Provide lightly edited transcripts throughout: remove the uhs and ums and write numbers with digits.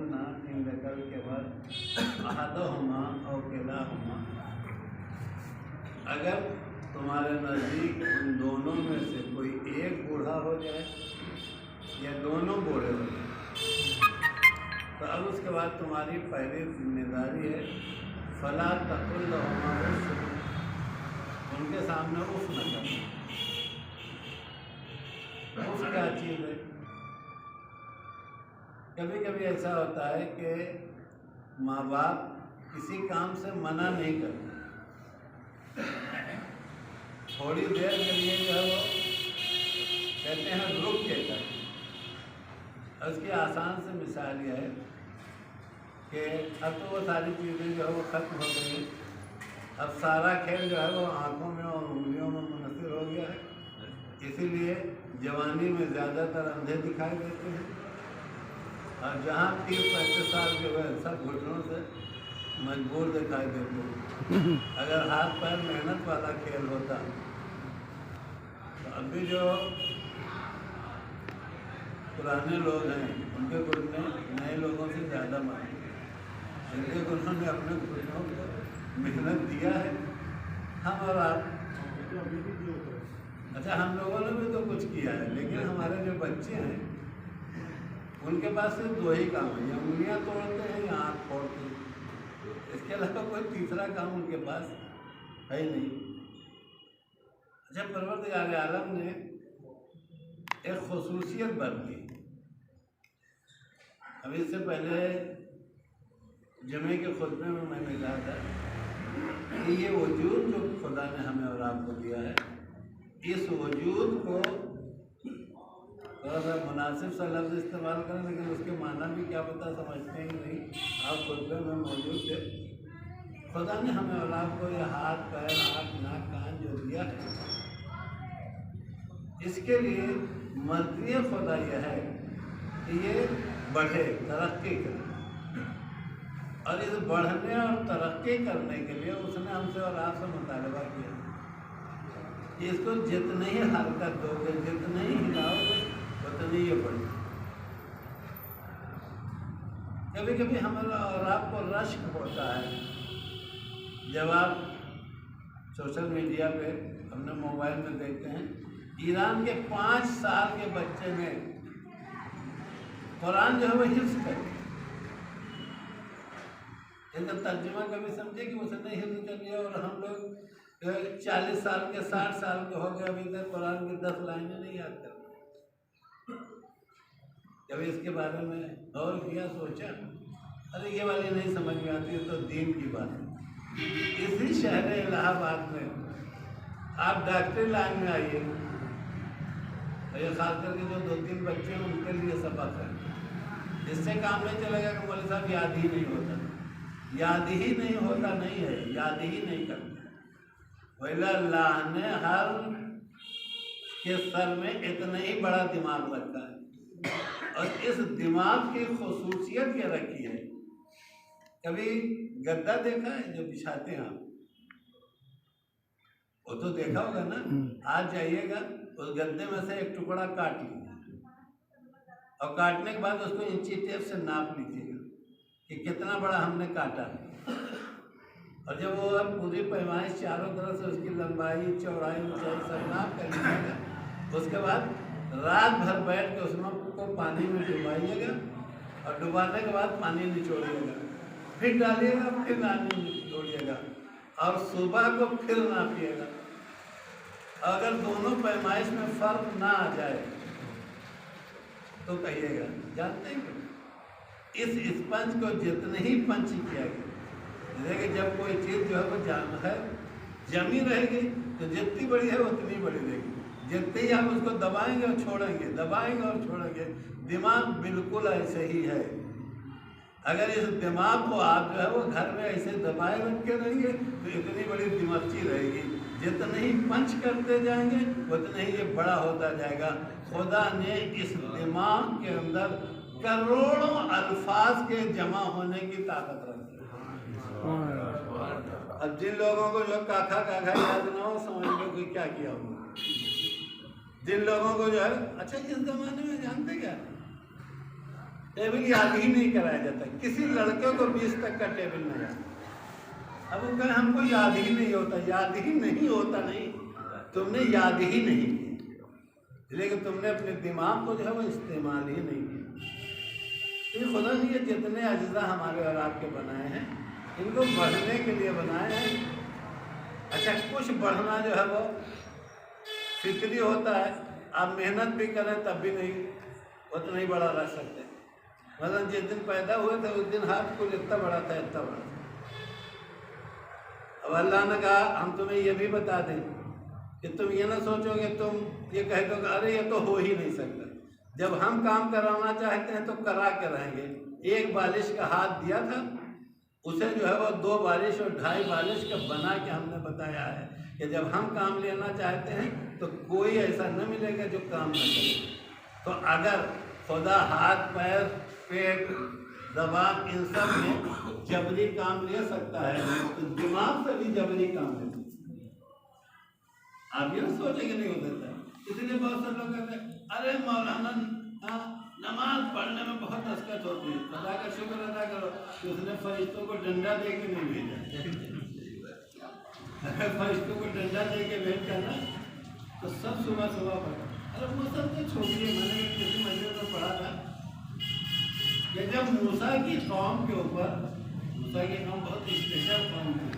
यकुन्ना इंदकल केवल अहदहुमा औ किलाहुमा, अगर तुम्हारे नज़दीक उन दोनों में से कोई एक बूढ़ा हो जाए या दोनों बूढ़े हो जाए, तो अब उसके बाद तुम्हारी पहली जिम्मेदारी है फला तकुल लहुमा उफ़, उनके सामने उफ़ न करना। उफ़ क्या चीज़ है? कभी कभी ऐसा होता है कि माँ बाप किसी काम से मना नहीं करते, थोड़ी देर के लिए जो है वो कहते हैं रुक के कर। उसकी आसान से मिसाल यह है कि अब तो वो सारी चीज़ें जो है वो ख़त्म हो गई हैं, अब सारा खेल जो है वो आँखों में और उंगलियों में मुनहसर हो गया है। इसीलिए जवानी में ज़्यादातर अंधे दिखाई देते हैं, और जहाँ 30-35 साल के हुए सब घुटनों से मजबूर दिखाई देते हैं। अगर हाथ पैर मेहनत वाला खेल होता तो अभी जो पुराने लोग हैं उनके घुटने नए लोगों से ज़्यादा मांगे, इसलिए उन्होंने अपने घुटनों को मेहनत दिया है। हम और आप, अच्छा हम लोगों ने भी तो कुछ किया है, लेकिन हमारे जो बच्चे हैं उनके पास सिर्फ दो ही काम है, या उंगलियाँ तोड़ते हैं या आँख फोड़ते हैं, इसके अलावा कोई तीसरा काम उनके पास है ही नहीं। अच्छा, परवरदिगार आलम ने एक खुसूसियत बरती। अभी इससे पहले जुमे के खुतबे में मैंने कहा था कि ये वजूद जो खुदा ने हमें और आपको दिया है, इस वजूद को थोड़ा सा मुनासिब सा लफ्ज़ इस्तेमाल करें, लेकिन उसके माना भी क्या पता समझते ही नहीं। आप खुतबे में मौजूद थे। खुदा ने हमें और आपको ये हाथ पैर आँख नाक कान जो दिया है, इसके लिए मर्ज़ी खुदा यह है कि ये बढ़े, तरक्की करे, और इस बढ़ने और तरक्की करने के लिए उसने हमसे और आपसे मुतालबा किया कि इसको जितनी ही हरकत दोगे, जितने ही हिलाओगे, उतनी ये बढ़े। कभी कभी हमारा और आपको रश्क होता है जब आप सोशल मीडिया पे अपने मोबाइल में देखते हैं ईरान के 5 साल के बच्चे ने कुरान जो है वो हिफ्ज़ कर लिया। इनका तर्जुमा कभी समझे कि उसने हिफ्ज़ कर लिया, और हम लोग 40 साल के 60 साल के हो गए, अभी तक कुरान की 10 लाइनें नहीं याद कर। कभी इसके बारे में गौर किया, सोचा? अरे ये वाली नहीं समझ में आती है तो दीन की बात है। इसी शहर इलाहाबाद में आप डॉक्टरी लाइन में आइए, तो ये खास करके जो 2-3 बच्चे हैं उनके लिए सबक है। इससे काम नहीं चलेगा कि मौलवी साहब याद ही नहीं होता, याद ही नहीं होता नहीं है, याद ही नहीं करता। वैला अल्लाह ने हर के सर में इतना ही बड़ा दिमाग रखा है, और इस दिमाग की खुसूसियत ये रखी है। कभी गद्दा देखा है जो बिछाते हैं आप? वो तो देखा होगा ना। आज जाइएगा उस गद्दे में से एक टुकड़ा काट लीजिए, और काटने के बाद उसको इंची टेप से नाप लीजिएगा कि कितना बड़ा हमने काटा है। और जब वो अब पूरी पैमाइश चारों तरफ से उसकी लंबाई चौड़ाई ऊंचाई सब नाप कर लीजिएगा, उसके बाद रात भर बैठ के उसमें को पानी में डुबाइएगा, और डुबाने के बाद पानी निचोड़िएगा, फिर डालिएगा, फिर पानी निचोड़िएगा, और सुबह को फिर नापिएगा। अगर दोनों पैमाइश में फर्क ना आ जाए तो कहिएगा। जानते हैं क्यों? इस स्पंज को जितने ही पंच किया गया, जैसे कि जब कोई चीज़ जो है वो जमी रहेगी तो जितनी बड़ी है उतनी बड़ी रहेगी, जितने ही आप उसको दबाएंगे और छोड़ेंगे, दबाएंगे और छोड़ेंगे। दिमाग बिल्कुल ऐसे ही है। अगर इस दिमाग को आप जो है वो घर में ऐसे दबाए रख के रहेंगे तो इतनी बड़ी दिमागची रहेगी, जितने ही पंच करते जाएंगे उतने ही ये बड़ा होता जाएगा। खुदा ने इस दिमाग के अंदर करोड़ों अल्फाज के जमा होने की ताकत रखी है। अब जिन लोगों को जो काखा काखा याद ना हो, समझ लो कि क्या किया होगा। जिन लोगों को जो है, अच्छा इस जमाने में जानते क्या, टेबल याद ही नहीं कराया जाता, किसी लड़के को 20 तक का टेबल नहीं आता। अब वो कहे हमको याद ही नहीं होता, याद ही नहीं होता नहीं, तुमने याद ही नहीं किया, लेकिन तुमने अपने दिमाग को जो है वो इस्तेमाल ही नहीं किया। तो खुदा ने ये जितने अज्जा हमारे और आपके बनाए हैं, इनको बढ़ने के लिए बनाए हैं। अच्छा, कुछ बढ़ना जो है वो फिक्री होता है, आप मेहनत भी करें तब भी नहीं उतना ही बड़ा रह सकते। मतलब जिस दिन पैदा हुए थे उस दिन हाथ कुल इतना बड़ा था, इतना बड़ा था। अब अल्लाह ने कहा हम तुम्हें ये भी बता दें कि तुम ये ना सोचोगे, तुम ये कह दो अरे ये तो हो ही नहीं सकता। जब हम काम कराना चाहते हैं तो करा के रहेंगे। एक बालिश का हाथ दिया था, उसे जो है वो 2 बालिश और 2.5 बालिश का बना के हमने बताया है कि जब हम काम लेना चाहते हैं तो कोई ऐसा न मिलेगा जो काम न करे। तो अगर खुदा हाथ पैर पेट जबान इन सब में जबरी काम ले सकता है तो दिमाग से भी जबरी काम ले सकता है। आप ये सोचेंगे नहीं हो सकता। इसलिए बहुत से लोग कहते हैं अरे मौलाना नमाज पढ़ने में बहुत दिक्कत होती है। खुदा का शुक्र अदा करो कि उसने फरिश्तों को डंडा दे के नहीं भेजा। अगर फरिश्तों को डंडा दे के भेजता ना तो सब सुबह सुबह पढ़ा। अरे वो सब तो छोड़िए, मैंने किसी मस्जिद में पढ़ा था कि जब मूसा की कौम के ऊपर, मूसा की कौम बहुत स्पेशल कौम थी,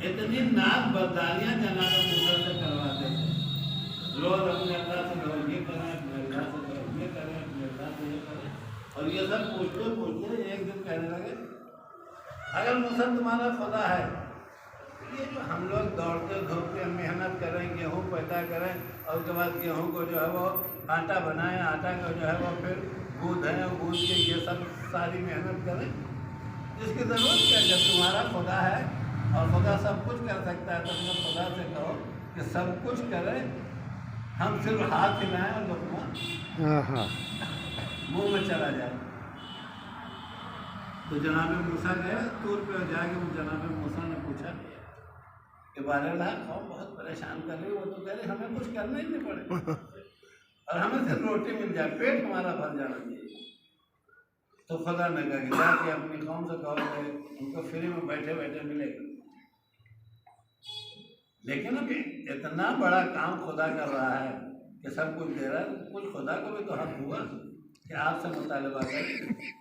इतनी नाक बरदारियाँ जनाब मूसा से करवाते थे। रोज अपने अल्लाह से करो ये करें, अपने अल्लाह से करो ये करें, अपने अल्लाह से ये करें, और ये सब पूछते पूछते एक दिन कहने लगे अगर मूसा तुम्हारा खुदा है, ये जो हम लोग दौड़ते धूपते मेहनत करें, गेहूँ पैदा करें और उसके बाद गेहूँ को जो है वो आटा बनाएं, आटा को जो है वो फिर गूँधें, गूँध के ये सब सारी मेहनत करें, जिसकी ज़रूरत क्या। जब तुम्हारा खुदा है और खुदा सब कुछ कर सकता है तो अपने खुदा से कहो कि सब कुछ करे, हम सिर्फ हाथ हिलाएं और लुकमा मुँह में चला जाए। तो जनाब मूसा गए तूर पे जाके जनाब मूसा ने पूछा कि बारह कौम बहुत परेशान कर रही, वो तो कह रहे हमें कुछ करना ही नहीं पड़े और हमें सिर्फ रोटी मिल जाए, पेट हमारा भर जाना चाहिए। तो खुदा ने कहा कि जाके अपनी कौम से कहो उनको फ्री में बैठे बैठे मिलेगा। लेकिन अभी इतना बड़ा काम खुदा कर रहा है कि सब कुछ दे रहा है, कुछ खुदा को भी तो हक हुआ कि आपसे मुतालबा करें।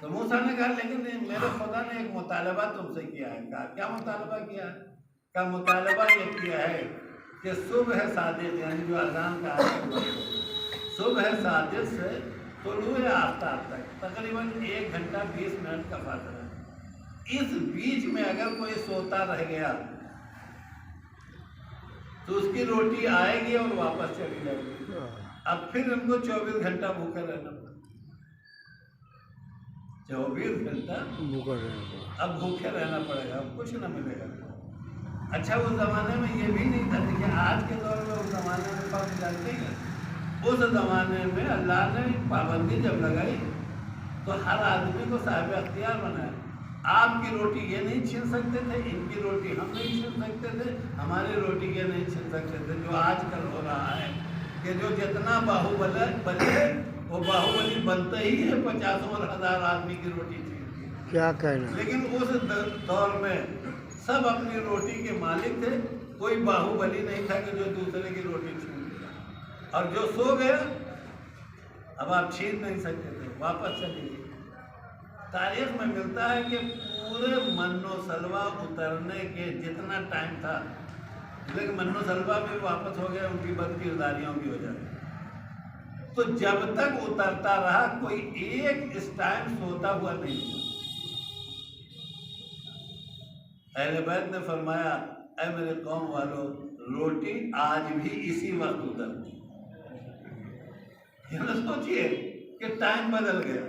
तो मूसा ने कहा लेकिन मेरे खुदा ने एक मुतालबा तुमसे किया है। कहा क्या मुतालबा किया है? का मुतालबा ये किया है कि सुबह सादिक यानी जो अज़ान का है सुबह सादिक से तुलूए आफ्ताब तक तकरीबन 1 घंटा 20 मिनट का फासला है। इस बीच में अगर कोई सोता रह गया तो उसकी रोटी आएगी और वापस चली जाएगी। अब फिर उनको 24 घंटा भूखे रहना पड़ा, 24 घंटा अब भूखे रहना पड़ेगा, अब कुछ ना मिलेगा। अच्छा, उस जमाने में ये भी नहीं था कि आज के दौर में, उस जमाने में बात जानते हैं, उस जमाने में अल्लाह ने पाबंदी जब लगाई तो हर आदमी को साहिब अख्तियार बनाया। आपकी रोटी ये नहीं छीन सकते थे, इनकी रोटी हम नहीं छीन सकते थे, हमारी रोटी ये नहीं छीन सकते थे। जो आजकल हो रहा है कि जो जितना बाहुबली बने वो बाहुबली बनता ही है, 50 और 1000 आदमी की रोटी छीन क्या कहना। लेकिन उस दौर में सब अपनी रोटी के मालिक थे, कोई बाहुबली नहीं था कि जो दूसरे की रोटी छीन लिया। और जो सो गया अब आप छीन नहीं सकते थे, वापस चलिए। तारीख में मिलता है कि पूरे मन्नो सलवा उतरने के जितना टाइम था, लेकिन मन्नो सलवा भी वापस हो गया, उनकी बदकिरदारियों भी हो जाती। तो जब तक उतरता रहा कोई एक इस टाइम सोता हुआ नहीं था। अहले बैत ने फरमाया ऐ मेरे कौम वालों, रोटी आज भी इसी वक्त उतरती। सोचिए कि टाइम बदल गया,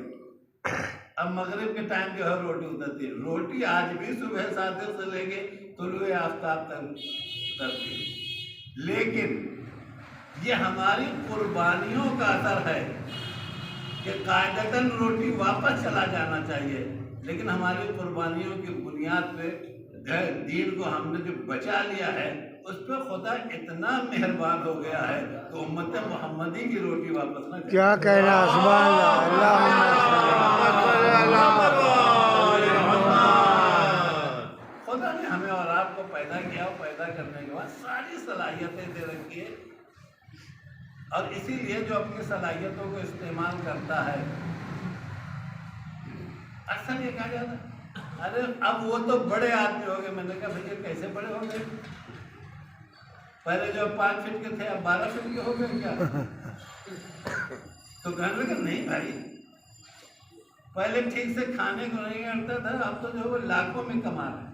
अब मगरिब के टाइम जो है रोटी उतरती है। रोटी आज भी सुबह 7 से लेके तुलुए आफ्ताब तक उतरती है। लेकिन ये हमारी कुर्बानियों का असर है कि कायदतन रोटी वापस चला जाना चाहिए, लेकिन हमारी कुर्बानियों की बुनियाद पे दीन को हमने जो बचा लिया है उस पर खुदा इतना मेहरबान हो गया है तो उम्मत मोहम्मदी की रोटी वापस ना करे। क्या कहना, सुभान खुदा ने हमें और आपको पैदा किया, पैदा करने के बाद सारी सलाहियतें दे रखी है, और इसीलिए जो अपनी सलाहियतों को इस्तेमाल करता है, अक्सर ये कहा जाता है अरे अब वो तो बड़े आदमी हो गए। मैंने कहा भैया कैसे बड़े हो गए? पहले जो 5 फीट के थे अब 12 फीट के हो गए क्या? तो कहने लगे नहीं भाई, पहले ठीक से खाने को नहीं करता था, अब तो जो वो लाखों में कमा रहे हैं।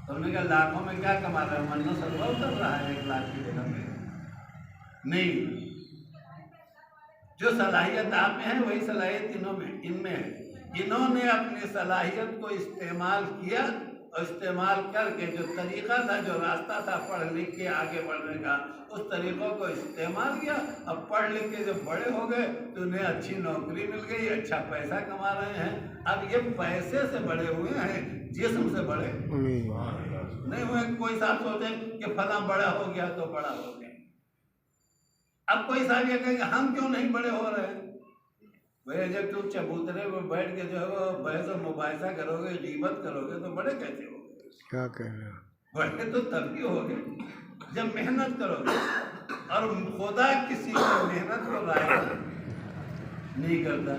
तो हमने कहा लाखों में क्या कमा रहे हैं? मन्नो सलवा उतर रहा है 1 लाख की जगह में। नहीं, जो सलाहियत आप में है वही सलाहियत इनमें है। इन्होंने अपनी सलाहियत को इस्तेमाल किया और इस्तेमाल करके जो तरीका था, जो रास्ता था पढ़ लिख के आगे बढ़ने का, उस तरीक़ों को इस्तेमाल किया। अब पढ़ लिख के जब बड़े हो गए तो उन्हें अच्छी नौकरी मिल गई, अच्छा पैसा कमा रहे हैं। अब ये पैसे से बड़े हुए हैं, जिस्म से बड़े नहीं हुए। कोई साहब सोचे कि फला बड़ा हो गया तो बड़ा हो गया। अब कोई साहब ये कहेंगे हम क्यों नहीं बड़े हो रहे हैं? भैया जब तुम चबूतरे में बैठ के जो है वो बहस और मुबाहिसा करोगे, गीबत करोगे तो बड़े कैसे हो? क्या कहना, बड़े तो तभी हो गए जब मेहनत करोगे। और खुदा किसी को मेहनत को राय नहीं करता।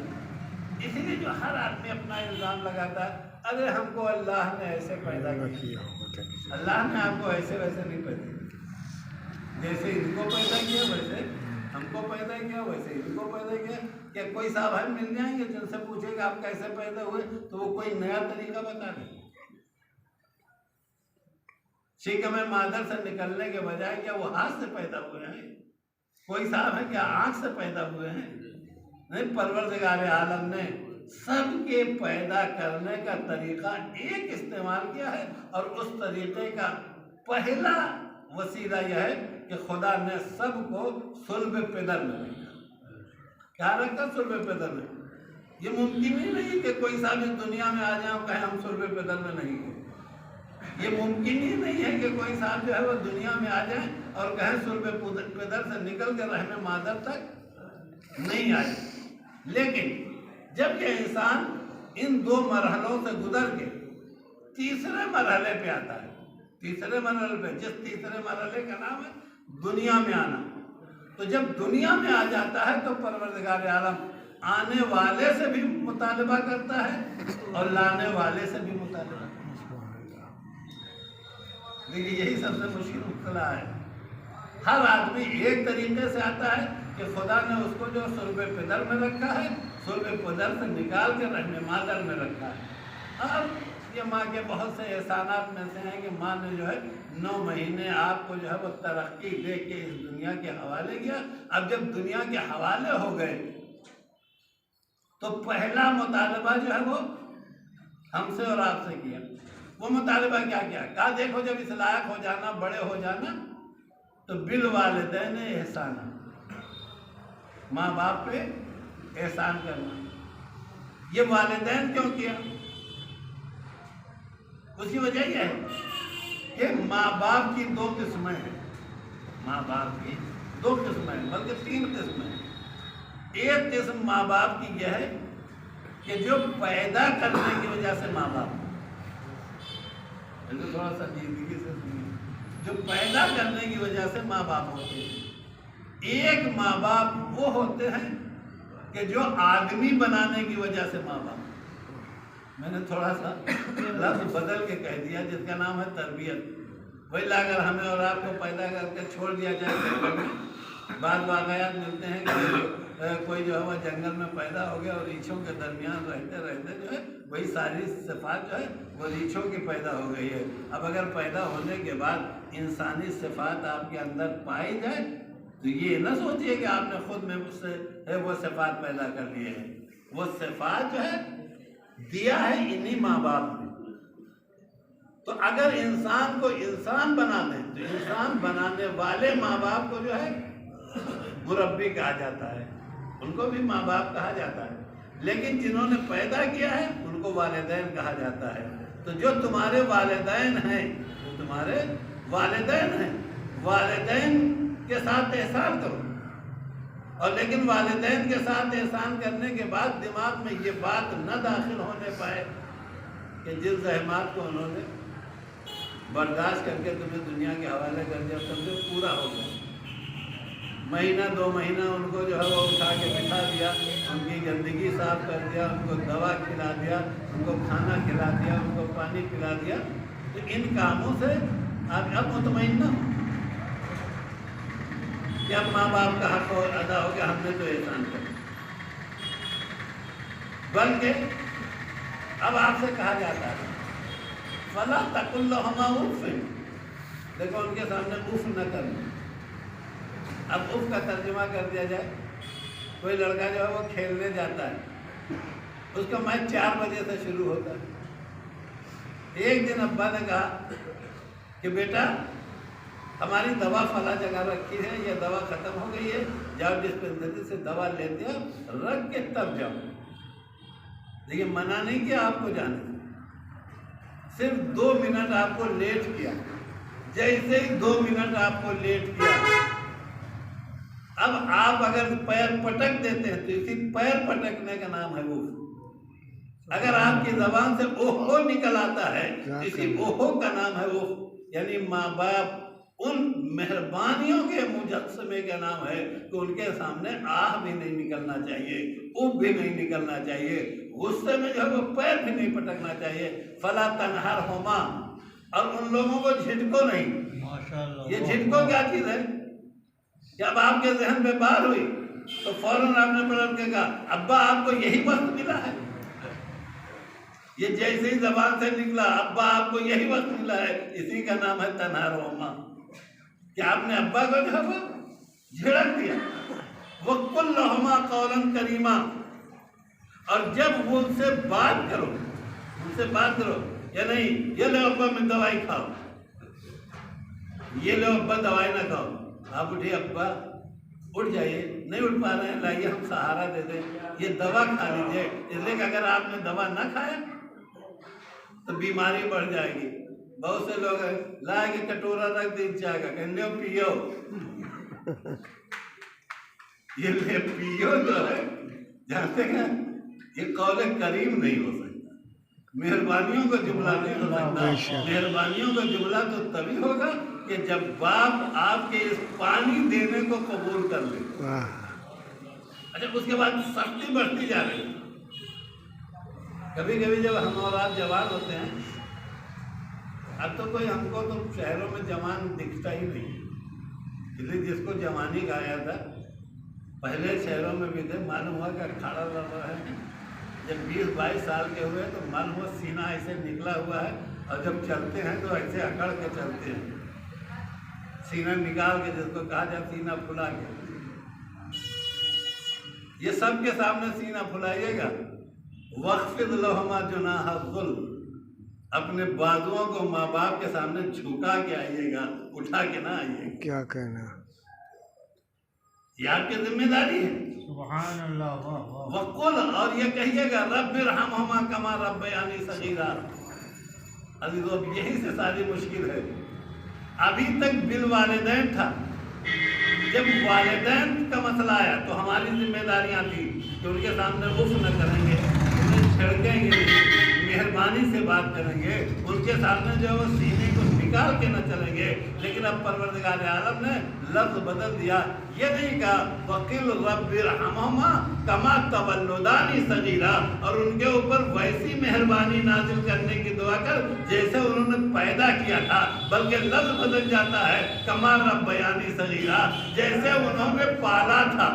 इसलिए जो हर आदमी अपना इल्ज़ाम लगाता है, अरे हमको अल्लाह ने ऐसे पैदा किया, अल्लाह ने आपको ऐसे वैसे नहीं पैदा किया। जैसे इनको पैदा किया वैसे हमको पैदा किया, वैसे इनको पैदा किया। क्या कोई साहब है मिल जाएंगे जिनसे पूछेगा आप कैसे पैदा हुए तो वो कोई नया तरीका बता दें? शिक में मादर से निकलने के बजाय क्या वो हाथ से पैदा हुए हैं? कोई साहब है क्या आंख से पैदा हुए हैं? नहीं, परवरदिगार आलम ने सबके पैदा करने का तरीका एक इस्तेमाल किया है, और उस तरीके का पहला वसीला यह है कि खुदा ने सबको सुल्ब पिदर में रखा। क्या रखा? सुल्ब पिदर में। ये मुमकिन ही नहीं कि कोई साहब इस दुनिया में आ जाए और कहे हम सुल्ब पिदर में नहीं हैं। ये मुमकिन ही नहीं है कि कोई साहब जो है वो दुनिया में आ जाए और कहे सुल्ब पिदर से निकल कर रहने मादर तक नहीं आए। लेकिन जब ये इंसान इन 2 मरहलों से गुजर के तीसरे मरहले पे आता है, तीसरे मरहले पे, जिस तीसरे मरहले का नाम है दुनिया में आना, तो जब दुनिया में आ जाता है तो परवरदिगार आलम आने वाले से भी मुतालबा करता है और लाने वाले से भी मुतालबा। देखिए यही सबसे मुश्किल मुश्किल है। हर आदमी एक तरीके से आता है कि खुदा ने उसको जो सुल्ब पिदर में रखा है, सुल्ब पिदर से निकाल के रहने मादर में रखा है। अब ये माँ के बहुत से एहसानात में से हैं कि माँ ने जो है 9 महीने आपको जो है वो तरक्की दे के इस दुनिया के हवाले किया। अब जब दुनिया के हवाले हो गए तो पहला मुतालबा जो है वो हमसे और आपसे किया। वो मुतालबा क्या किया? कहा देखो जब इस लायक हो जाना, बड़े हो जाना, तो बिल वालिदैन एहसाना, माँ बाप पे एहसान करना। ये वालिदैन क्यों किया? उसकी वजह यह है कि माँ बाप की 2 किस्में हैं। माँ बाप की 2 किस्में हैं, बल्कि 3 किस्में हैं। एक किस्म माँ बाप की यह है कि जो पैदा करने की वजह से माँ बाप, थोड़ा सा जिंदगी से सुनिए, जो पैदा करने की वजह से माँ बाप होते हैं। एक माँ बाप वो होते हैं कि जो आदमी बनाने की वजह से माँ बाप। मैंने थोड़ा सा लफ्ज़ बदल के कह दिया जिसका नाम है तरबियत। वही अगर हमें और आपको पैदा करके छोड़ दिया जाए, बाद वाक़यात मिलते हैं कि कोई जो है वह जंगल में पैदा हो गया और रीछों के दरमियान रहते रहते जो है वही सारी सिफ़ात जो है वो रीछों की पैदा हो गई है। अब अगर पैदा होने के बाद इंसानी सिफ़ात आपके अंदर पाई जाए तो ये न सोचिए कि आपने खुद में उससे वो सिफ़ात पैदा कर लिए हैं। वो सिफ़ात जो है दिया है इन्हीं माँ बाप ने। तो अगर इंसान को इंसान बना दें तो इंसान बनाने वाले माँ बाप को जो है मुरब्बी कहा जाता है, उनको भी माँ बाप कहा जाता है। लेकिन जिन्होंने पैदा किया है उनको वालिदैन कहा जाता है। तो जो तुम्हारे वालिदैन हैं वो तुम्हारे वालिदैन हैं, वालिदैन के साथ एहसान करो। और लेकिन वालिदैन के साथ एहसान करने के बाद दिमाग में ये बात न दाखिल होने पाए कि जिस रहमत को उन्होंने बर्दाश्त करके तुम्हें दुनिया के हवाले कर दिया, समझो पूरा हो गया। महीना 2 महीना उनको जो है वो उठा के बिठा दिया, उनकी गंदगी साफ कर दिया, उनको दवा खिला दिया, उनको खाना खिला दिया, उनको पानी पिला दिया। तो इन कामों से आप अब मुतमईन न हो कि अब माँ बाप का हक अदा हो गया, हमने तो एहसान कर, बल्कि अब आपसे कहा जाता है फला तकुल्लहुमा उफ़, देखो उनके सामने उफ़ न करना। अब उफ़ का तर्जुमा कर दिया जाए, कोई लड़का जो है वो खेलने जाता है, उसका मैच 4 बजे से शुरू होता है। एक दिन अब्बा ने कहा कि बेटा हमारी दवा फला जगह रखी है, यह दवा ख़त्म हो गई है, जाओ डिस्पेंसरी से दवा लेते हो, रख के तब जाओ। देखिए मना नहीं किया आपको जाने, सिर्फ 2 मिनट आपको लेट किया। जैसे ही 2 मिनट आपको लेट किया, अब आप अगर पैर पटक देते हैं तो इसी पैर पटकने का नाम है वो। अगर आपकी जबान से ओहो निकल आता है तो इसी ओहो का नाम है वो। यानी माँ बाप उन मेहरबानियों के मुजस्समे का नाम है कि उनके सामने आह भी नहीं निकलना चाहिए, उफ भी नहीं निकलना चाहिए, गुस्से में जो है वो पैर भी नहीं पटकना चाहिए। फला तनहर होमा, और उन लोगों को झिटको नहीं। माशाअल्लाह, ये झिटको क्या चीज है? जब आपके जहन में बात हुई तो फौरन आपने पलट के कहा अब्बा आपको यही वक्त मिला है। ये जैसे ही जबान से निकला अब्बा आपको यही वक्त मिला है, इसी का नाम है तनहर होमा। कि आपने अब्बा को जो है वो झिड़क दिया। वक़ुल्लहुमा क़ौलन करीमा, और जब वो उनसे बात करो, उनसे बात करो, या नहीं ये लो अब्बा मैं दवाई खाओ, ये लो अब्बा दवाई ना खाओ। आप उठिए अब्बा, उठ जाइए, नहीं उठ पा रहे हैं, लाइए हम सहारा दे दें, ये दवा खा लीजिए। इसलिए कि अगर आपने दवा ना खाया तो बीमारी बढ़ जाएगी। बहुत से लोग ला के कटोरा रख दे जाएगा, कहने पियो, ये ले पियो जो है, जानते हैं ये कौले करीम नहीं हो सकता, मेहरबानियों का जुमला नहीं हो सकता। मेहरबानियों का जुमला तो तभी होगा कि जब बाप आपके इस पानी देने को कबूल कर ले। अच्छा, उसके बाद सख्ती बढ़ती जा रही है। कभी कभी जब हम और आप जवान होते हैं, अब तो कोई हमको तो शहरों में जवान दिखता ही नहीं, इसलिए जिसको जवानी कहा था पहले शहरों में भी थे। मालूम हुआ कि अखाड़ा लड़ रहा है, जब 20-22 साल के हुए तो मालूम हुआ सीना ऐसे निकला हुआ है, और जब चलते हैं तो ऐसे अकड़ के चलते हैं, सीना निकाल के, जिसको कहा जाए सीना फुला के। ये सबके सामने सीना फुलाइएगा। वक़्फ़िद लहुमा जुनाहा ज़ुल्म, अपने बाजुओं को माँ बाप के सामने झुका के आइएगा, उठा के ना आइएगा। क्या कहना, ये आपकी जिम्मेदारी है। सुभान अल्लाह, वाह वाह। वक़ुल, और ये कहिएगा रब्बिरहमहुमा कमा रब्बयानी सगीरा। अज़ीज़ों, यही से सारी मुश्किल है। अभी तक बिल वालिदैन था, जब वालिदैन का मसला आया तो हमारी जिम्मेदारियां थी कि उनके सामने उफ न करेंगे, उन्हें छिड़केंगे, मेहरबानी से बात करेंगे, उनके सामने जो है वो सीने को निकाल के न चलेंगे। लेकिन अब परवरदिगार आलम ने लफ्ज़ बदल दिया, ये नहीं कहा वक़िल रब्बिरहमहुमा कमा तवल्लुदानी सगीरा, और उनके ऊपर वैसी मेहरबानी नाजिल करने की दुआ कर जैसे उन्होंने पैदा किया था, बल्कि लफ्ज़ बदल जाता है कमा रब्बयानी सगीरा, जैसे उन्होंने पाला था,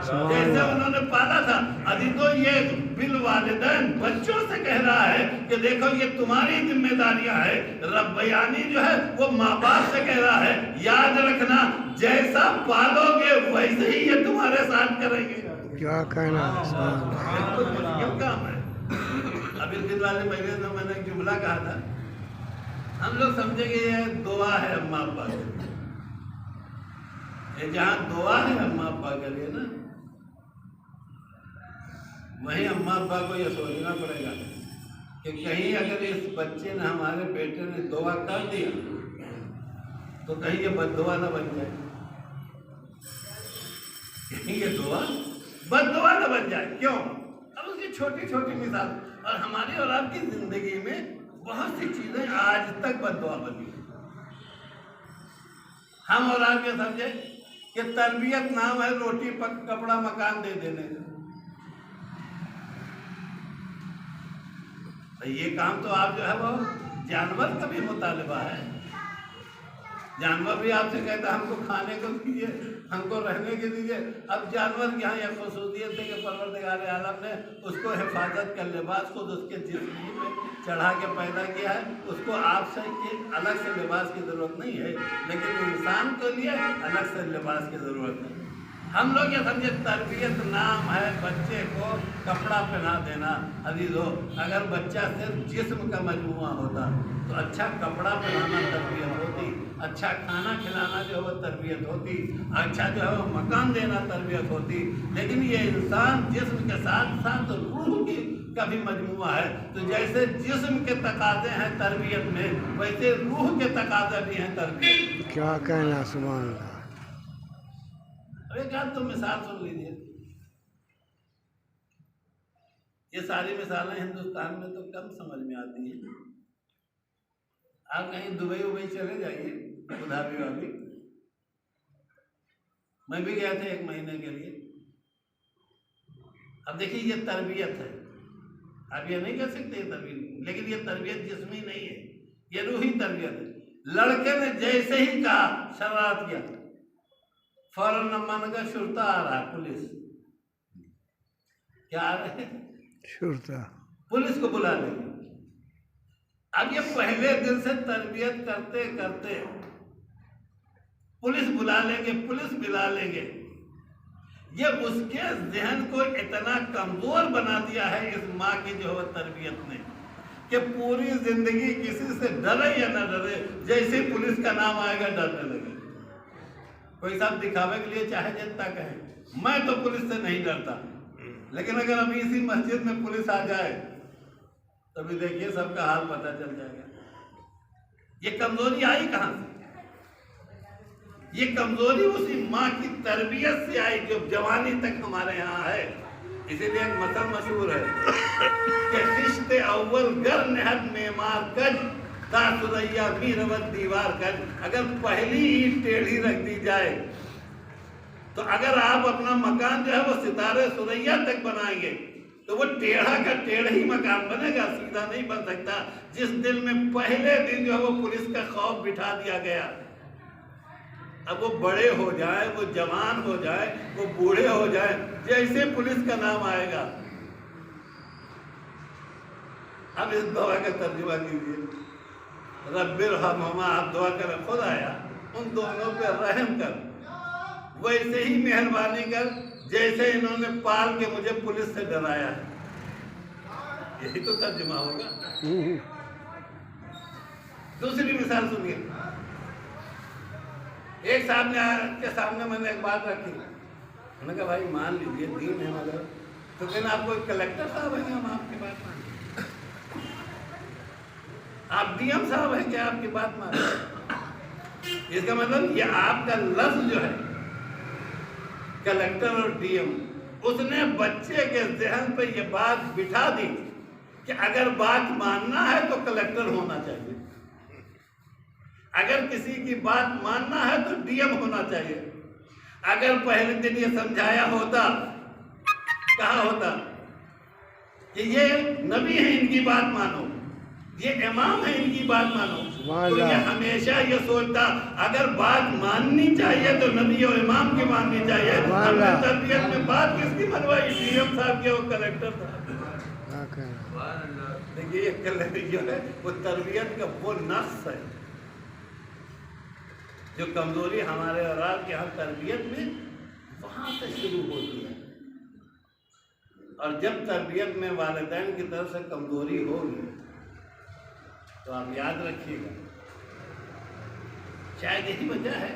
जैसे उन्होंने पाला था। अभी तो ये बिल वालिदैन बच्चों से कह रहा है कि देखो ये तुम्हारी जिम्मेदारियां है। रब्बयानी जो है वो माँ बाप से कह रहा है, याद रखना जैसा पालोगे वैसे ही ये तुम्हारे साथ करेंगे। क्या कहना, मुश्किल काम है। अब इस दिन वाले महीने में मैंने एक जुमला कहा था, हम लोग समझेंगे ये दुआ है अम्मा अब्बा के, ये जहाँ दुआ है अम्मा अब्बा के लिए ना, वहीं अम्मा अब्बा को यह सोचना पड़ेगा कि कहीं अगर इस बच्चे ने, हमारे बेटे ने दुआ कर दिया तो कहीं ये बद्दुआ ना बन जाए, कहीं ये दुआ बद्दुआ ना बन जाए। क्यों? अब उसकी छोटी छोटी मिसाल, और हमारी और आपकी जिंदगी में बहुत सी चीजें आज तक बद्दुआ बनी। हम और आप ये समझे कि तरबियत नाम है रोटी कपड़ा मकान दे देने का, तो ये काम तो आप जो है वो जानवर का भी मुतालिबा है। जानवर भी आपसे कहता है हमको खाने को दीजिए, हमको रहने के दीजिए। अब जानवर की यहाँ यह खसूसियत है कि परवरदिगार आलम ने उसको हिफाजत का लिबास खुद उसके जिस्म में चढ़ा के पैदा किया है, उसको आपसे अलग से लिबास की ज़रूरत नहीं है, लेकिन इंसान के लिए अलग से लिबास की ज़रूरत है। हम लोग ये समझे तरबियत नाम है बच्चे को कपड़ा पहना देना। अजीज़ो, अगर बच्चा सिर्फ जिस्म का मजमूआ होता तो अच्छा कपड़ा पहनाना तरबियत होती, अच्छा खाना खिलाना जो है वो तरबियत होती, अच्छा जो है वो मकान देना तरबियत होती। लेकिन ये इंसान जिस्म के साथ साथ रूह की का भी मजमूआ है। तो जैसे जिस्म के तकाजे हैं तरबियत में, वैसे रूह के तकाजे भी हैं तरबियत। क्या कहना, सुभान अल्लाह। एक आध तो मिसाल सुन लीजिए, ये सारी मिसालें हिंदुस्तान में तो कम समझ में आती हैं। आप कहीं दुबई उबई चले जाइए, अबू धाबी वाबी, मैं भी गया था 1 महीने के लिए। अब देखिए ये तरबियत है, आप ये नहीं कह सकते ये तरबियत, लेकिन ये तरबियत जिस्मी नहीं है, ये रूही तरबियत है। लड़के ने जैसे ही कहा शरारत किया, फौरन नमन का शुरता आ रहा है, पुलिस क्या आ रहे हैं, शुरता, पुलिस को बुला लेंगे। अब ये पहले दिन से तरबियत करते करते पुलिस बुला लेंगे, पुलिस बुला लेंगे, ये उसके जहन को इतना कमजोर बना दिया है इस माँ की जो है तरबियत ने, कि पूरी जिंदगी किसी से डरे या न डरे, जैसे पुलिस का नाम आएगा डरने लगे। कोई साहब दिखावे के लिए चाहे जितना कहे मैं तो पुलिस से नहीं डरता, लेकिन अगर अभी इसी मस्जिद में पुलिस आ जाए तभी देखिए सबका हाल पता चल जाएगा। ये कमजोरी आई कहां से? ये कमजोरी उसी माँ की तरबियत से आई जो जवानी तक हमारे यहाँ है। इसीलिए एक मसल मशहूर है कि रिश्ते अव्वल गर नेहत मेमार कज सुरैया भी रवत दीवार कर। अगर पहली ईंट टेढ़ी रख दी जाए तो अगर आप अपना मकान जो है वो सितारे सुरैया तक बनाएंगे तो वो टेढ़ा का टेढ़ा ही मकान बनेगा, सीधा नहीं बन सकता। जिस दिल में पहले दिन जो है वो पुलिस का खौफ बिठा दिया गया, अब वो बड़े हो जाए, वो जवान हो जाए, वो बूढ़े हो जाए, जैसे पुलिस का नाम आएगा। अब इस दुआ का तर्जुमा कीजिए, रब्बिर रहमा, आप दुआ कर खुद आया उन दोनों पे रहम कर, वैसे ही मेहरबानी कर जैसे इन्होंने पाल के मुझे पुलिस से डराया है। यही तो तर्जुमा होगा। दूसरी मिसाल सुनिए, एक साहब के सामने मैंने एक बात रखी, मैंने कहा भाई मान लीजिए दीन है मगर, तो फिर आपको कलेक्टर साहब है, हम आपकी बात मान, आप डीएम साहब हैं क्या आपकी बात मान? इसका मतलब ये आपका लफ्ज जो है कलेक्टर और डीएम, उसने बच्चे के जहन पे ये बात बिठा दी कि अगर बात मानना है तो कलेक्टर होना चाहिए, अगर किसी की बात मानना है तो डीएम होना चाहिए। अगर पहले दिन ये समझाया होता, कहा होता कि ये नबी है इनकी बात मानो, ये इमाम है इनकी बात मानो, तो ये हमेशा ये सोचता अगर बात माननी चाहिए तो नबी और इमाम की माननी चाहिए। हमने तरबियत में बात किसकी मनवाई? डीएम साहब के और कलेक्टर साहब। देखिए ये कलेक्टर जो है वो तरबियत का वो नक्श है जो कमजोरी हमारे और आपके यहाँ तरबियत में वहां से शुरू होती है। और जब तरबियत में वालिदैन की तरफ से कमजोरी होगी तो आप याद रखिएगा, शायद यही वजह है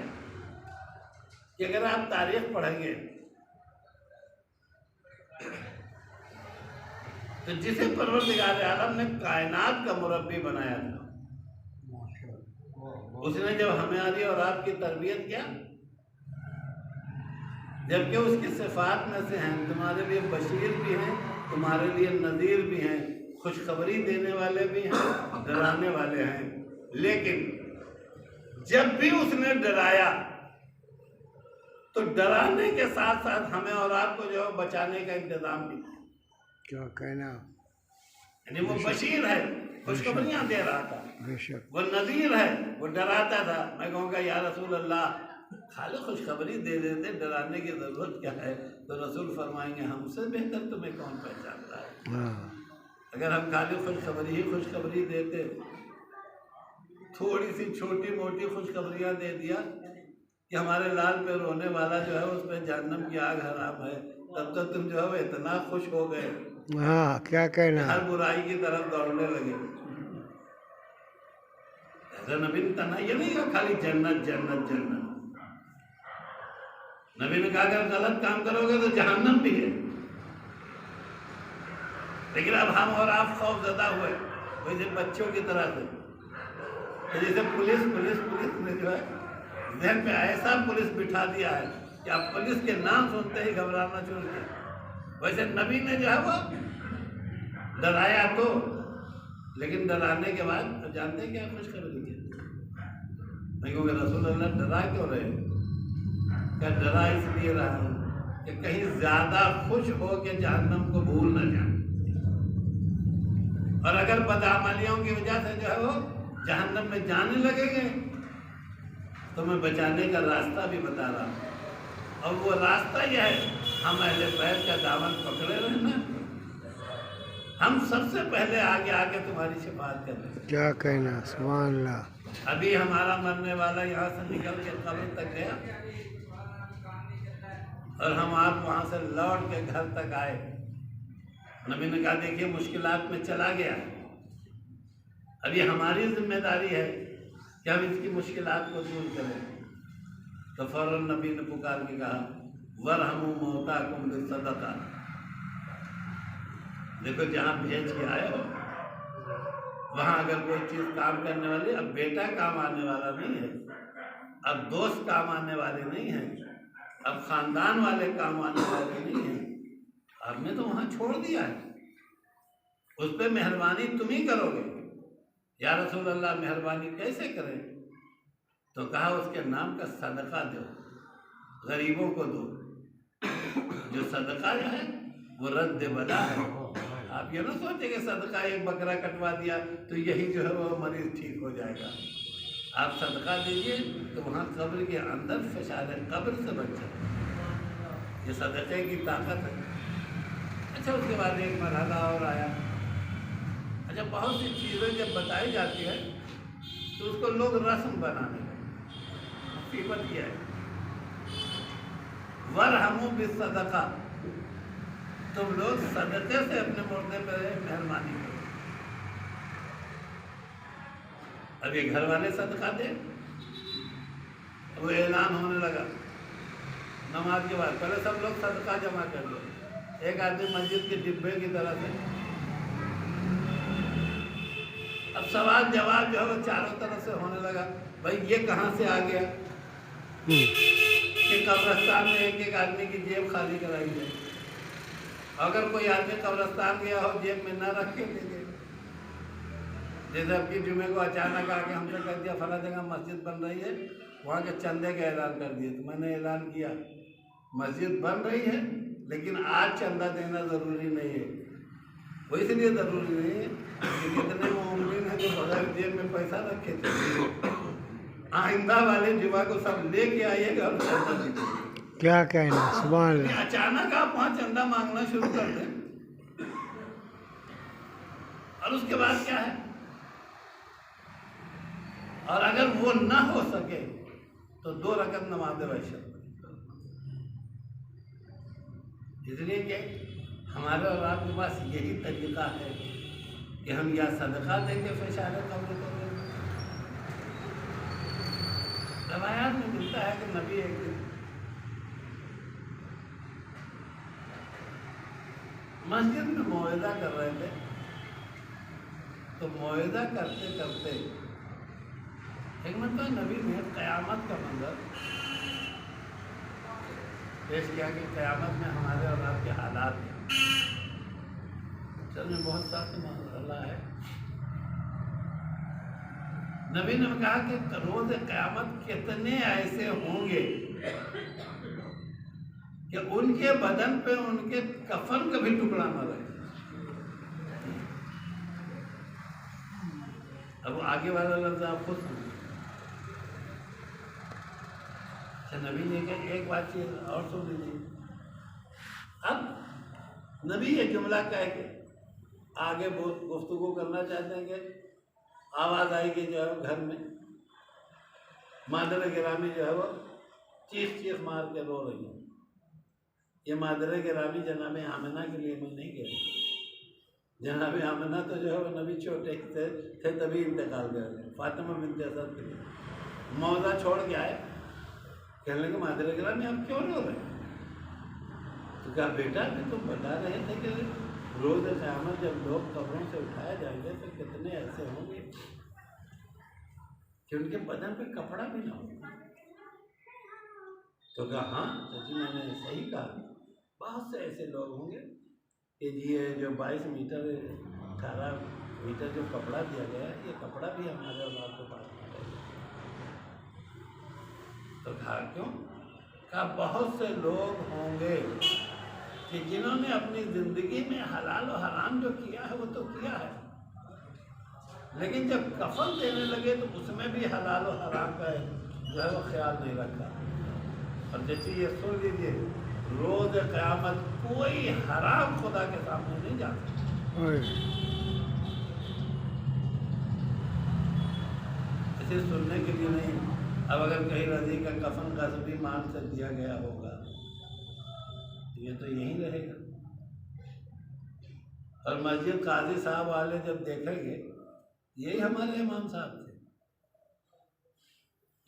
कि अगर आप तारीख पढ़ेंगे तो जिसे परवरदिगार आलम ने कायनात का मुरब्बी बनाया था, उसने जब हमारी और आपकी तरबियत किया, जबकि उसकी सिफात में से हैं, तुम्हारे लिए बशीर भी हैं, तुम्हारे लिए नज़ीर भी हैं, खुशखबरी देने वाले भी हैं, डराने वाले हैं। लेकिन जब भी उसने डराया तो डराने के साथ साथ हमें और आपको जो है बचाने का इंतजाम भी किया। क्या कहना। यानी वो बशीर है, खुशखबरियां दे रहा था, बेशक। वो नज़ीर है, वो डराता था। मैं कहूँगा या रसूल अल्लाह, खाली खुशखबरी दे देते, डराने की ज़रूरत क्या है? तो रसूल फरमाएंगे हमसे बेहतर तुम्हें कौन पहचानता है। हाँ, अगर हम खाली खुशखबरी देते, थोड़ी सी छोटी मोटी खुशखबरियाँ दे दिया कि हमारे लाल पे रोने वाला जो है उस पर जहन्नम की आग हराम है, तब तो तुम जो है इतना खुश हो गए, हाँ, क्या कहना। हर बुराई की तरफ दौड़ने लगे। ऐसा नबी ने तना ये नहीं कहा खाली जन्नत जन्नत जन्नत। नबी ने कहा अगर गलत काम करोगे तो जहन्नम भी है। लेकिन अब हम और आप खौफजदा हुए वैसे बच्चों की तरह से, तो जैसे पुलिस ने जो है जहन पे ऐसा पुलिस बिठा दिया है कि आप पुलिस के नाम सुनते ही घबराना शुरू किया। वैसे नबी ने जो है वो डराया तो, लेकिन डराने के बाद तो जानते हैं क्या खुशखबरी है। मैं कहूँगा रसूल अल्लाह डरा क्यों रहे? क्या डरा इसलिए रहा हूँ कि कहीं ज्यादा खुश हो के जहन्नम को भूल न जाए, और अगर बदअमलियों की वजह से जो है वो जहन्नम में जाने लगेंगे तो मैं बचाने का रास्ता भी बता रहा हूँ। और वो रास्ता यह है, हम अहले बैत का दामन पकड़े रहना, हम सबसे पहले आगे आके तुम्हारी शिफात करें। क्या कहना। सुभान अल्लाह। अभी हमारा मरने वाला यहाँ से निकल के कब्र तक गया और हम आप वहाँ से लौट के घर तक आए। नबी ने कहा देखिए मुश्किलात में चला गया, अब ये हमारी जिम्मेदारी है कि हम इसकी मुश्किलात को दूर करें। तो फौरन नबी ने पुकार के कहा वरहमू मौताकुम बिस्सदका। देखो जहाँ भेज के आए हो वहाँ अगर कोई चीज़ काम करने वाली, अब बेटा काम आने वाला नहीं है, अब दोस्त काम आने वाले नहीं हैं, अब खानदान वाले काम आने वाले नहीं हैं, आपने तो वहाँ छोड़ दिया है, उस पर मेहरबानी तुम ही करोगे। या रसूल अल्लाह मेहरबानी कैसे करें? तो कहा उसके नाम का सदका दो, गरीबों को दो। जो सदका जो है वो रद्द बला है। आप ये ना सोचे कि सदका एक बकरा कटवा दिया तो यही जो है वो मरीज ठीक हो जाएगा। आप सदका दीजिए तो वहाँ कब्र के अंदर फसाद है, कब्र से बच जाए। ये सदक़े की ताकत है। अच्छा उसके बाद एक मरहला और आया। अच्छा बहुत सी चीज़ें जब बताई जाती है तो उसको लोग रस्म बनाने लगे। मुसीबत यह है वरहमू बिस्सदका, तुम लोग सदक़े से अपने मुर्दे पर मेहरबानी करो। अब ये घर वाले सदका दे, वो ऐलान होने लगा नमाज के बाद, पहले सब लोग सदका जमा कर दो। एक आदमी मस्जिद के डिब्बे की तरह से, अब सवाल जवाब जो है वो चारों तरफ से होने लगा। भाई ये कहाँ से आ गया कि कब्रिस्तान में एक एक आदमी की जेब खाली कराई है। अगर कोई आदमी कब्रिस्तान गया हो जेब में न रख के दे दे। जैसे अब की जुमे को अचानक आके हमसे कह दिया फला जगह मस्जिद बन रही है, वहाँ के चंदे का ऐलान कर दिए। तो मैंने ऐलान किया मस्जिद बन रही है लेकिन आज चंदा देना ज़रूरी नहीं है। वो इसलिए ज़रूरी नहीं है कि कितने मोमिन हैं जो बगैर जेब में पैसा रखे थे। आइंदा वाले जुमा को सब लेके आइएगा और चंदा दीजिए। क्या कहना। सुभान अल्लाह। अचानक आप वहाँ चंदा मांगना शुरू कर दें और उसके बाद क्या है, और अगर वो ना हो सके तो 2 रकत नमाज वैशत। इसलिए कि हमारे और आपके पास यही तरीका है कि हम या सदका देंगे फैशान कब्र को। रवायात में मिलता है कि नबी एक दिन मस्जिद में मौइज़ा कर रहे थे, तो मौइज़ा करते करते हिकमत तो नबी ने क़यामत का मंजर पेश किया कि क़यामत में हमारे और आपके हालात हैं। चल में बहुत सारे मसला है। नबी ने कहा कि रोज़ क़यामत कितने ऐसे होंगे कि उनके बदन पे उनके कफन का भी टुकड़ा न रहे। अब आगे वाला लफ्ज़ आप खुद समझिए। नबी ने कहा एक बात चीज और सुन लीजिए। अब नबी ये जुमला कह के आगे गुफ्तगू करना चाहते हैं कि आवाज़ आएगी जो है घर में, मादर गिरामी जो है वो चीख मार के रो रही है। ये मादर गिरामी जनाब आमिना के लिए मैं नहीं कह रही। जनाब आमिना तो जो है वो नबी छोटे थे तभी इंतकाल कर गए। फातिमा बिनते असद के लिए मौजा छोड़ के आए। कहने लगे मादर गिरामी आप क्यों रो रहे? तो कहा बेटा अभी तुम बता रहे थे कि रोज़ क़यामत जब लोग कब्रों से उठाए जाएंगे तो कितने ऐसे होंगे कि उनके बदन पे कपड़ा भी ना होगा। तो कहा हाँ चाची मैंने सही कहा, बहुत से ऐसे लोग होंगे कि ये जो 22 मीटर 18 मीटर जो कपड़ा दिया गया है, ये कपड़ा भी हमारे औलाद के पास नहीं रहेगा। तो कहा क्यों? कहा बहुत से लोग होंगे कि जिन्होंने अपनी ज़िंदगी में हलाल और हराम जो किया है वो तो किया है, लेकिन जब कफन देने लगे तो उसमें भी हलाल और हराम का जो है वो ख्याल नहीं रखा। और जैसे ये सुन लीजिए, रोज़ क़यामत कोई हराम खुदा के सामने नहीं जाता। इसे सुनने के लिए नहीं। अब अगर कहीं रजी का कफन गज़बी माल से दिया गया होगा ये तो यहीं रहेगा। और मस्जिद काजी साहब वाले जब देखेंगे यही हमारे इमाम साहब थे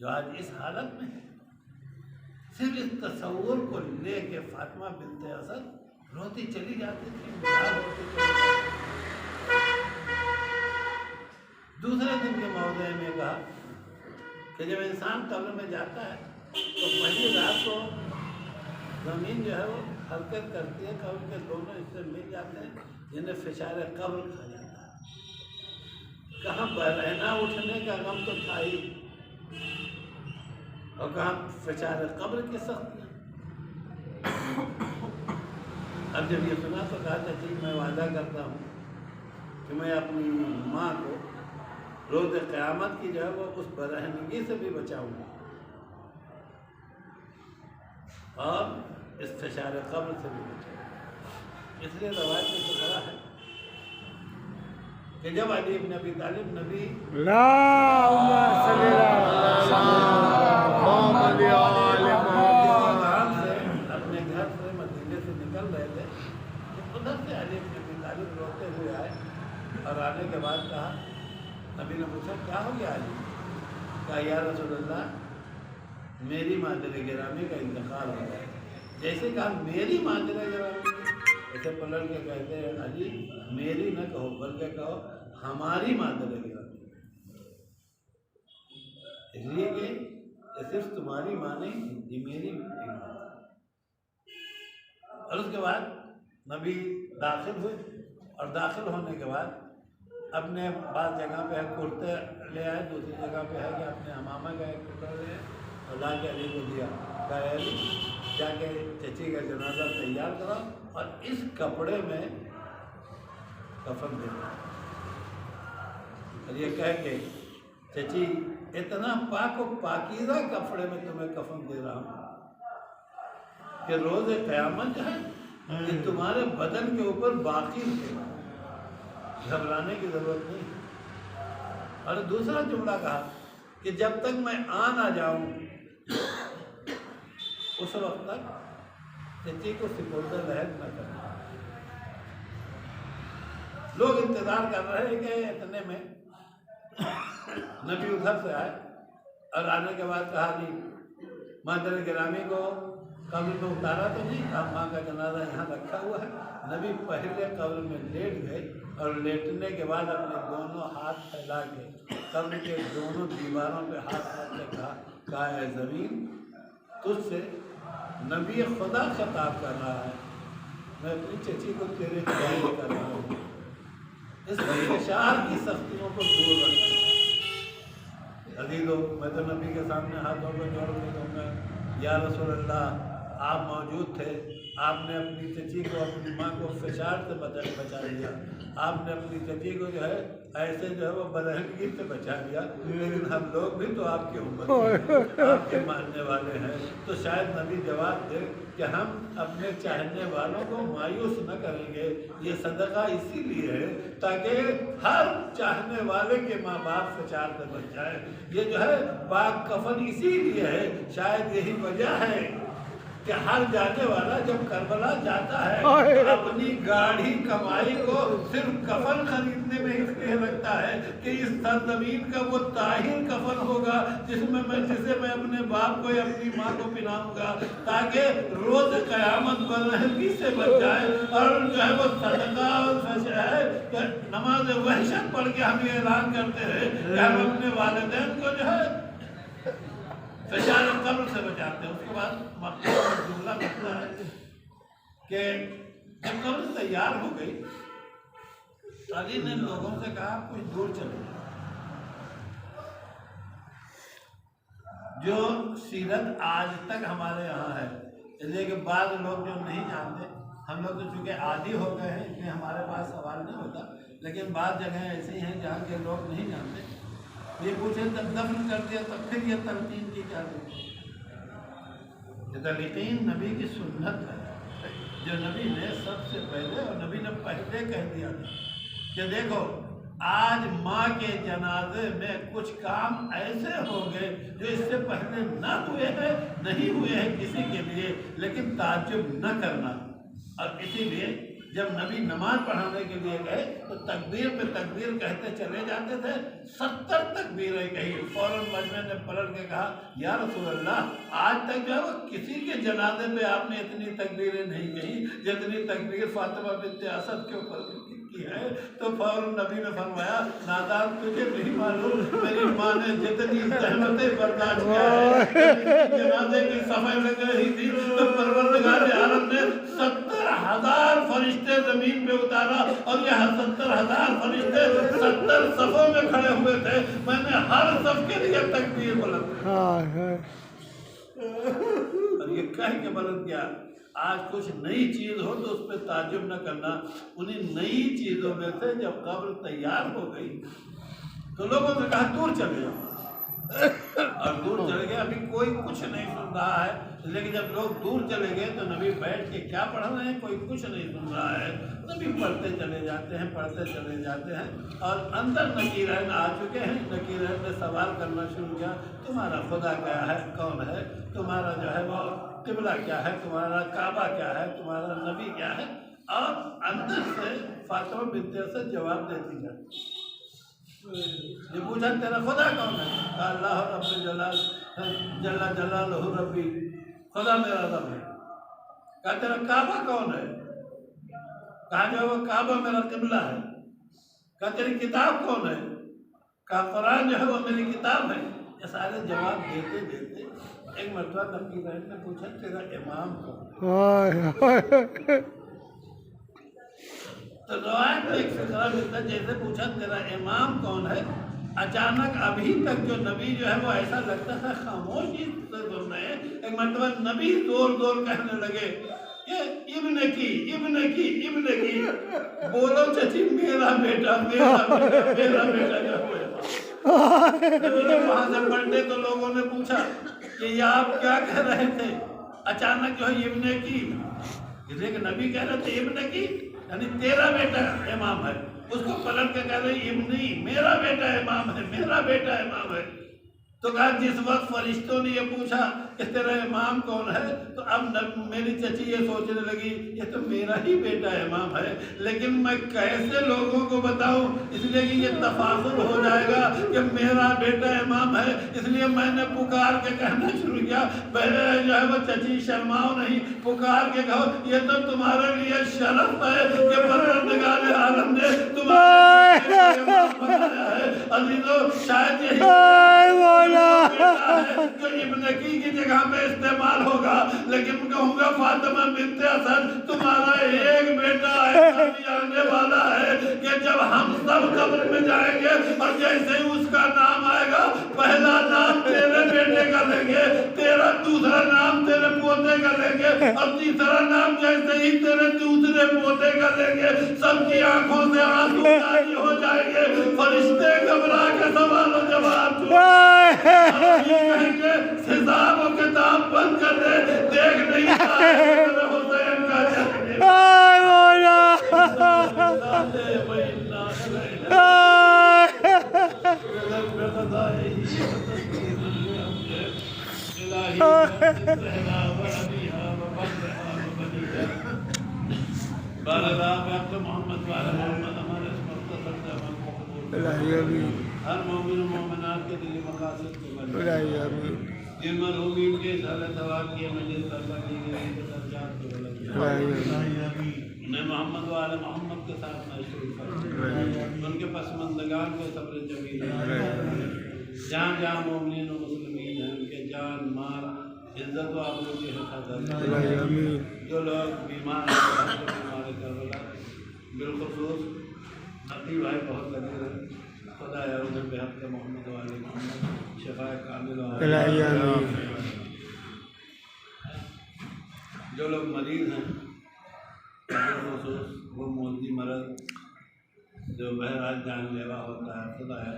जो आज इस हालत में है। सिर्फ इस तस्वुर को लेके फातिमा बिनते असद रोती चली जाती थी। दूसरे दिन के मौज़े में कहा कि जब इंसान कब्र में जाता है तो पहली रात को ज़मीन जो है वो हरकत करती है, कब्र के दोनों हिस्से मिल जाते हैं जिन्हें फिशार कब्र खा जाता है। कहाँ बरहना उठने का गम तो था ही, और कहाँ फिशार कब्र की सख्तियाँ। अब जब ये सुना तो कहा चाची मैं वादा करता हूँ कि मैं अपनी माँ को रोज़ क़यामत की जो है वो उस बरहनगी से भी बचाऊँगा और इस फिशार कब्र से भी बचाऊँगा। इसलिए रवायत में तो खड़ा है कि जब अली इब्न अबी तालिब नबी अपने घर से मदीने से निकल रहे थे तो उधर से अली इब्न अबी तालिब रोते हुए आए और आने के बाद कहा, नबी ने पूछा क्या हो गया अली? कहा या रसूलल्लाह मेरी मादर गिरामी का इंतकाल हो गया। जैसे कहा मेरी मादर गिरामी, ऐसे पलट के कहते हैं अली मेरी न कहो बल्कि कहो हमारी मादर गिरामी, इसलिए कि सिर्फ तुम्हारी माँ नहीं ये मेरी भी। और उसके बाद नबी दाखिल हुए और दाखिल होने के बाद अपने बात जगह पे है कुर्ते ले आए, दूसरी जगह पे है कि अपने हमामा का एक टुकड़ा ले आए और ला के अली को दिया। कहा अली जाके चची का जनाजा तैयार करो और इस कपड़े में कफन दे दो। और ये कह के चची इतना पाक और पाकीज़ा कपड़े में तुम्हें कफन दे रहा हूँ कि रोज़ क़यामत जो है ये तुम्हारे बदन के ऊपर बाकी रहेगा, घबराने की ज़रूरत नहीं। और दूसरा जुमला कहा कि जब तक मैं आ ना जाऊं उस वक्त तक चची को सिपुर्द लहद न करना। लोग इंतज़ार कर रहे हैं कि इतने में नबी उधर से आए और आने के बाद कहा जी मादर गिरामी को कब्र में उतारा तो नहीं, माँ का जनाजा यहाँ रखा हुआ है। नबी पहले कब्र में लेट गए और लेटने के बाद अपने दोनों हाथ फैला के कब्र के दोनों दीवारों पे हाथ रख के कहा है ज़मीन तुझसे नबी खुदा खिताब कर रहा है, मैं अपनी चची को तेरे हवाले कर रहा हूँ, इस इंतशार की सख्तियों को दूर रखना। अजीजों, मैं तो नबी के सामने हाथों को जोड़ के कहूँगा, या रसूल अल्लाह, आप मौजूद थे, आपने अपनी चची को, अपनी माँ को फिशार से बचा लिया, आपने अपनी चची को जो है ऐसे जो है वो बदहलगी से बचा लिया, लेकिन हम लोग भी तो आपकी उम्मत हैं, आपके मानने वाले हैं, तो शायद नबी जवाब दे कि हम अपने चाहने वालों को मायूस न करेंगे। ये सदका इसीलिए है ताकि हर चाहने वाले के माँ बाप फिशार से बच जाए। ये जो है पाक कफन इसीलिए है, शायद यही वजह है कि हर जाने वाला जब करबला जाता है तो अपनी गाढ़ी कमाई को सिर्फ कफन खरीदने में इसलिए लगता है कि इस सरजमीन का वो ताहिर कफन होगा जिसे मैं अपने बाप को या अपनी माँ को पिलाऊंगा, ताकि रोज कयामत बदहलगी से बच जाए। और जो है वो सदका और नमाज वहशत पढ़ के हम ये ऐलान करते हैं कि हम अपने वालिदैन को जो है फिशार कब्र से बचाते हैं। उसके बाद जुमला कहता है कि जब कब्र तैयार हो गई तो अली ने लोगों से कहा कुछ दूर चले। जो सीरत आज तक हमारे यहाँ है, इसलिए कि बाद लोग जो नहीं जानते, हम लोग तो चूँकि आदी हो गए हैं इसलिए हमारे पास सवाल नहीं होता, लेकिन बाद जगह ऐसी हैं जहाँ के लोग नहीं जानते। ये पूछे तब दफन कर दिया, तब फिर ये तलकीन की क्या जरूरत? तलकीन नबी की सुन्नत है, जो नबी ने सबसे पहले, और नबी ने पहले कह दिया था कि देखो आज माँ के जनाजे में कुछ काम ऐसे हो गए जो इससे पहले ना हुए हैं, नहीं हुए हैं किसी के लिए, लेकिन ताज्जुब न करना। और इसीलिए जब नबी नमाज पढ़ाने के लिए गए तो तकबीर पे तकबीर कहते चले जाते थे, 70 तकबीरें कही। फौरन मजमे ने पलट के कहा, या रसूल अल्लाह, आज तक जो है वो किसी के जनाजे पे आपने इतनी तकबीरें नहीं कही जितनी तकबीर फातिमा बिन्त असद के ऊपर की है। तो फौरन नबी ने फरमाया, नादान तुझे नहीं मालूम मेरी माँ ने जितनी ज़हमतें बर्दाश्त किया है, जनाजे की सफाई लग रही थी तो परवरदिगार आलम ने 70,000 फरिश्ते जमीन पे उतारा, और यह 70,000 फरिश्ते 70 सफों में खड़े हुए थे। मैंने हर सफ के लिए तकबीर बुलंद, और ये कह के बुलंद किया, आज कुछ नई चीज हो तो उस पर ताजुब न करना। उन्हीं नई चीजों में से जब कब्र तैयार हो गई तो लोगों ने कहा दूर चले जाओ, और दूर चले गए। अभी कोई कुछ नहीं सुन रहा है, लेकिन जब लोग दूर चले गए तो नबी बैठ के क्या पढ़ रहे हैं, कोई कुछ नहीं सुन रहा है। नबी पढ़ते चले जाते हैं, पढ़ते चले जाते हैं, और अंदर नकीरैन आ चुके हैं। नकीरैन ने सवाल करना शुरू किया, तुम्हारा खुदा क्या है, कौन है, तुम्हारा जो है वो किबला क्या है, तुम्हारा काबा क्या है, तुम्हारा नबी क्या है। और अंदर से फातिमा बिन्त असद जवाब देती है। ये पूछा तेरा खुदा कौन है, अल्लाह रब्बुल जलाल जल्ला जलालहु रब्बी, खुदा मेरा रब है। कहा तेरा काबा कौन है, कहा जो वो काबा मेरा किबला है। कहा तेरी किताब कौन है, कहा कुरान जो है वो मेरी किताब है। ये सारे जवाब देते देते एक मरतबा नकीरैन ने पूछा तेरा इमाम कौन? तो रवायत में एक फिक्रा मिलता है, जैसे पूछा तेरा इमाम कौन है, अचानक अभी तक जो नबी जो है वो ऐसा लगता था खामोशी से सुन रहे हैं, एक मरतबा नबी जोर जोर कहने लगे कि इब्ने की बोलो चची मेरा बेटा जो है। नबी ने वहां से पढ़ने तो लोगों ने पूछा कि ये आप क्या कह रहे थे, अचानक जो है इब्ने की, इसलिए नबी कह रहे थे इब्ने की यानी तेरा बेटा इमाम है। उसको पलट के कह रहे इब्नी, मेरा बेटा इमाम है, मेरा बेटा इमाम है। तो कहा जिस वक्त फरिश्तों ने ये पूछा कि तेरा इमाम कौन है, तो अब मेरी चची ये सोचने लगी ये तो मेरा ही बेटा इमाम है, लेकिन मैं कैसे लोगों को बताऊं, इसलिए कि ये तफाखुर हो जाएगा कि मेरा बेटा इमाम है। इसलिए मैंने पुकार के कहना शुरू किया, पहले जो है वो चची शर्माओ नहीं, पुकार के कहो ये तो तुम्हारे लिए शरफ है कि परवरदिगार आलम ने तुम्हारे इमाम बनाया है। अजीजों शायद यही मौला जो इब्ने की जगह पे इस्तेमाल होगा, लेकिन कहूँगा फातिमा बिन्ते हसन तुम्हारा एक बेटा ऐसा भी आने वाला है कि जब हम सब कब्र में जाएंगे और जैसे ही उसका नाम आएगा, पहला नाम तेरे बेटे का लेंगे, तेरा दूसरा नाम तेरे पोते का लेंगे और तीसरा नाम जैसे ही तेरे दूसरे पोते का लेंगे, सबकी आंखों से आंसू जारी हो जाएंगे। फरिश्ते घबरा के सवालों जवाब कहेंगे हिसाब और किताब बंद कर दे, देख नहीं रहा है मेरे हुसैन का जन्म। मोहम्मद हमारे हर मोमिन मोमिनात के दिल मकासद को जिन मरहूमीन के साले सवाल किए मजलिस तर्जा की गई तो दर्जात को बुलंद उन्हें मोहम्मद वाले मोहम्मद के साथ मशहूर कर उनके पसमंदगान को सब्र जमील जहाँ जहाँ मोमिन और मुस्लिमीन हैं उनके जान माल इज्जत व आबरू की हिफाजत। जो लोग बीमार बिलखसूस नबी भाई बहुत लगे हैं, खुदा है उन्हें बेहद के मोहम्मद वाले शफाए कामिल। जो लोग मरीज़ हैं बिलखसूस वो मौजी मरद जो बहरहाल जानलेवा होता है, खुदा है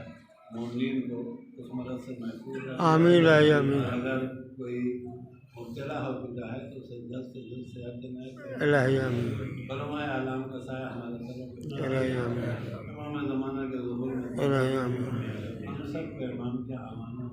मोमिन को उस मरद से महफूज रखे। आमीन अगर कोई मुब्तला हो चुका है तो उसे जल्द से जल्द सेहत देना फरमाए आलाम का साया हमारे तमाम ज़माना के ज़ुहूर में हम सब पे इमाम के आमाना।